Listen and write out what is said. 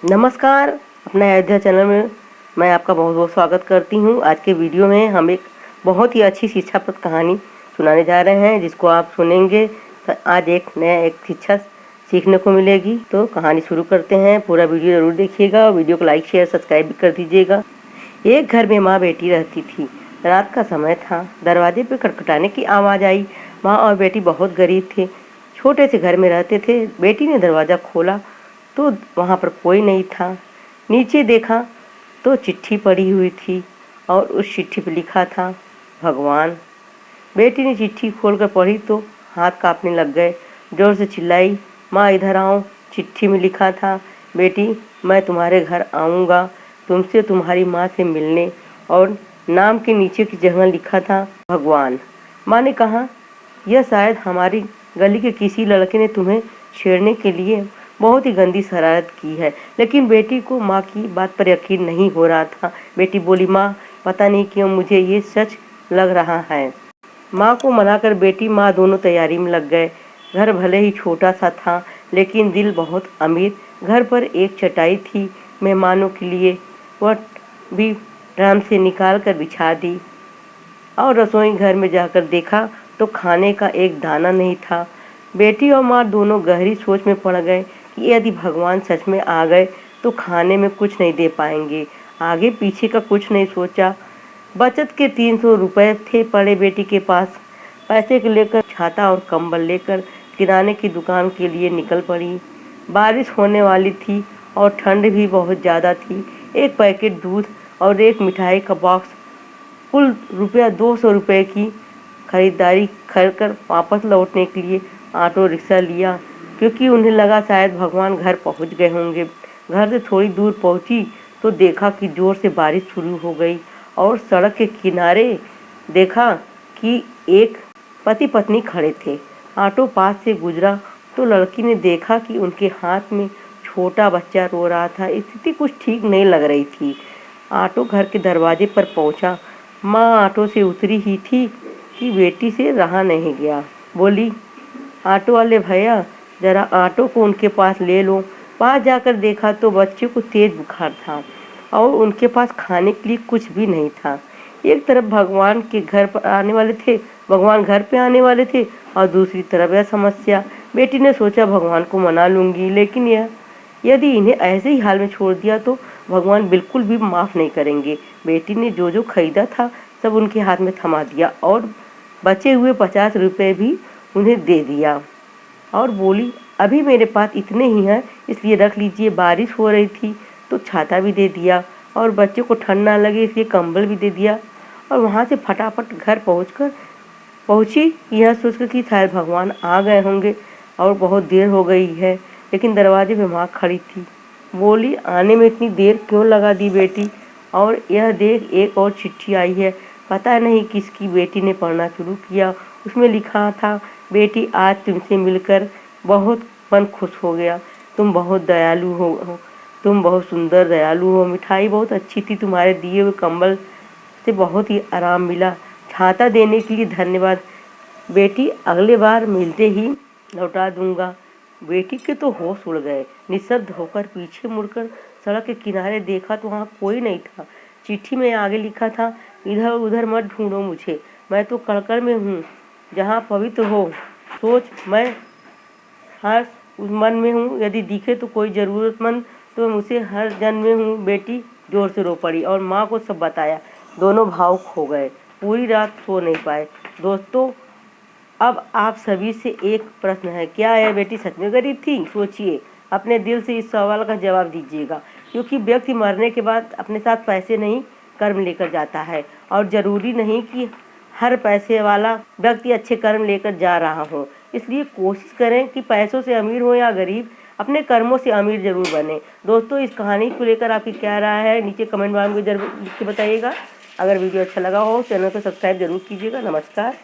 नमस्कार, अपना अयोध्या चैनल में मैं आपका बहुत बहुत स्वागत करती हूँ। आज के वीडियो में हम एक बहुत ही अच्छी शिक्षाप्रद कहानी सुनाने जा रहे हैं, जिसको आप सुनेंगे तो आज एक शिक्षा सीखने को मिलेगी। तो कहानी शुरू करते हैं। पूरा वीडियो ज़रूर देखिएगा और वीडियो को लाइक शेयर सब्सक्राइब भी कर दीजिएगा। एक घर में माँ बेटी रहती थी। रात का समय था। दरवाजे पर खटखटाने की आवाज़ आई। माँ और बेटी बहुत गरीब थे, छोटे से घर में रहते थे। बेटी ने दरवाज़ा खोला तो वहाँ पर कोई नहीं था। नीचे देखा तो चिट्ठी पड़ी हुई थी और उस चिट्ठी पर लिखा था, भगवान। बेटी ने चिट्ठी खोलकर पढ़ी तो हाथ कांपने लग गए। जोर से चिल्लाई, माँ इधर आओ। चिट्ठी में लिखा था, बेटी मैं तुम्हारे घर आऊँगा तुमसे तुम्हारी माँ से मिलने। और नाम के नीचे की जगह लिखा था, भगवान। माँ ने कहा, यह शायद हमारी गली के किसी लड़के ने तुम्हें छेड़ने के लिए बहुत ही गंदी शरारत की है। लेकिन बेटी को माँ की बात पर यकीन नहीं हो रहा था। बेटी बोली, माँ पता नहीं क्यों मुझे ये सच लग रहा है। माँ को मनाकर बेटी माँ दोनों तैयारी में लग गए। घर भले ही छोटा सा था लेकिन दिल बहुत अमीर। घर पर एक चटाई थी मेहमानों के लिए, वह भी आराम से निकाल कर बिछा दी। और रसोई घर में जाकर देखा तो खाने का एक दाना नहीं था। बेटी और माँ दोनों गहरी सोच में पड़ गए कि यदि भगवान सच में आ गए तो खाने में कुछ नहीं दे पाएंगे। आगे पीछे का कुछ नहीं सोचा। बचत के 300 रुपये थे पड़े बेटी के पास। पैसे को लेकर छाता और कंबल लेकर किराने की दुकान के लिए निकल पड़ी। बारिश होने वाली थी और ठंड भी बहुत ज़्यादा थी। एक पैकेट दूध और एक मिठाई का बॉक्स, कुल रुपया 200 रुपये की खरीदारी कर वापस लौटने के लिए ऑटो रिक्शा लिया, क्योंकि उन्हें लगा शायद भगवान घर पहुंच गए होंगे। घर से थोड़ी दूर पहुंची तो देखा कि जोर से बारिश शुरू हो गई और सड़क के किनारे देखा कि एक पति पत्नी खड़े थे। ऑटो पास से गुजरा तो लड़की ने देखा कि उनके हाथ में छोटा बच्चा रो रहा था। स्थिति कुछ ठीक नहीं लग रही थी। ऑटो घर के दरवाजे पर पहुंचा। माँ ऑटो से उतरी ही थी कि बेटी से रहा नहीं गया। बोली, ऑटो वाले भैया ज़रा ऑटो को उनके पास ले लो। पास जाकर देखा तो बच्चे को तेज बुखार था और उनके पास खाने के लिए कुछ भी नहीं था। एक तरफ भगवान घर पे आने वाले थे और दूसरी तरफ यह समस्या। बेटी ने सोचा, भगवान को मना लूँगी, लेकिन यदि इन्हें ऐसे ही हाल में छोड़ दिया तो भगवान बिल्कुल भी माफ़ नहीं करेंगे। बेटी ने जो जो खरीदा था सब उनके हाथ में थमा दिया और बचे हुए 50 रुपये भी उन्हें दे दिया और बोली, अभी मेरे पास इतने ही हैं, इसलिए रख लीजिए। बारिश हो रही थी तो छाता भी दे दिया और बच्चे को ठंड ना लगे इसलिए कंबल भी दे दिया। और वहाँ से फटाफट घर पहुँची यह सोचकर कि शायद भगवान आ गए होंगे और बहुत देर हो गई है। लेकिन दरवाजे पे माँ खड़ी थी। बोली, आने में इतनी देर क्यों लगा दी बेटी? और यह देख, एक और चिट्ठी आई है, पता नहीं किसकी। बेटी ने पढ़ना शुरू किया। उसमें लिखा था, बेटी आज तुमसे मिलकर बहुत मन खुश हो गया। तुम बहुत दयालु हो, तुम बहुत सुंदर दयालु हो। मिठाई बहुत अच्छी थी, तुम्हारे दिए हुए कंबल से बहुत ही आराम मिला। छाता देने के लिए धन्यवाद बेटी, अगले बार मिलते ही लौटा दूंगा। बेटी के तो होश उड़ गए। निशब्द होकर पीछे मुड़कर सड़क के किनारे देखा तो वहाँ कोई नहीं था। चिट्ठी में आगे लिखा था, इधर उधर मत ढूंढो मुझे, मैं तो कड़कड़ में हूँ जहाँ पवित्र हो सोच मैं हर उस मन में हूँ। यदि दिखे तो कोई ज़रूरतमंद तो मुझसे हर जन्म में हूँ। बेटी जोर से रो पड़ी और माँ को सब बताया। दोनों भावुक हो गए, पूरी रात सो नहीं पाए। दोस्तों, अब आप सभी से एक प्रश्न है, क्या यह बेटी सच में गरीब थी? सोचिए, अपने दिल से इस सवाल का जवाब दीजिएगा, क्योंकि व्यक्ति मरने के बाद अपने साथ पैसे नहीं कर्म लेकर जाता है और ज़रूरी नहीं कि हर पैसे वाला व्यक्ति अच्छे कर्म लेकर जा रहा हो। इसलिए कोशिश करें कि पैसों से अमीर हो या गरीब, अपने कर्मों से अमीर जरूर बने। दोस्तों, इस कहानी को लेकर आपकी क्या राय है नीचे कमेंट बॉक्स में जरूर लिख के बताइएगा। अगर वीडियो अच्छा लगा हो चैनल को सब्सक्राइब जरूर कीजिएगा। नमस्कार।